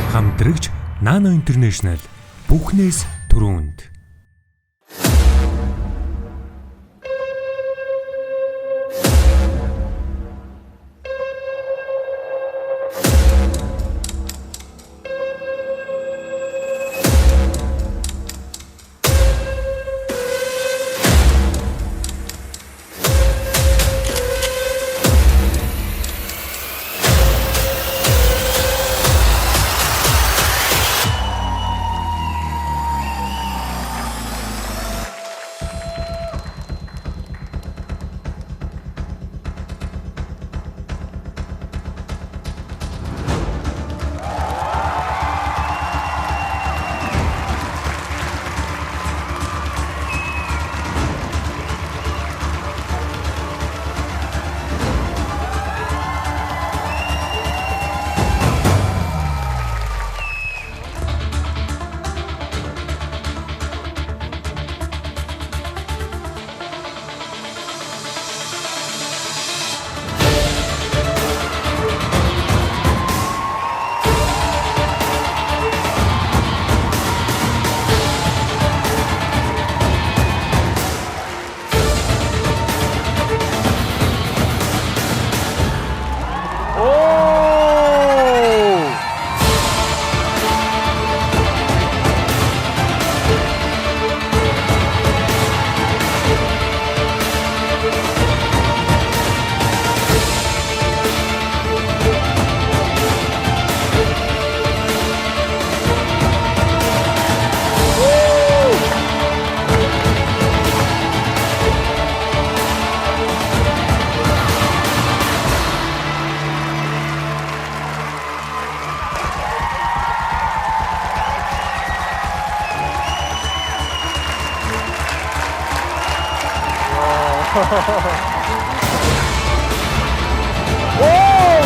Хамтрагч Nano International бүхнээс түрүүнд. 오,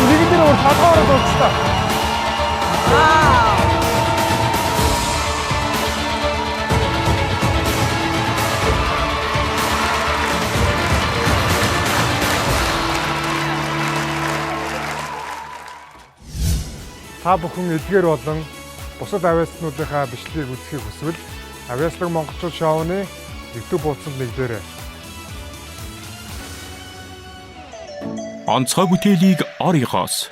우리들은 다 타와로 넣읍시다. Та бүхэн эдгээр болон бусад авиаснуудынхаа бичлэгийг үзэхийг хүсвэл Авиаслаг Монголчууд шоуны YouTube хуудсанд нэгдээрэй. Онцгой бүтээлийг орёгоос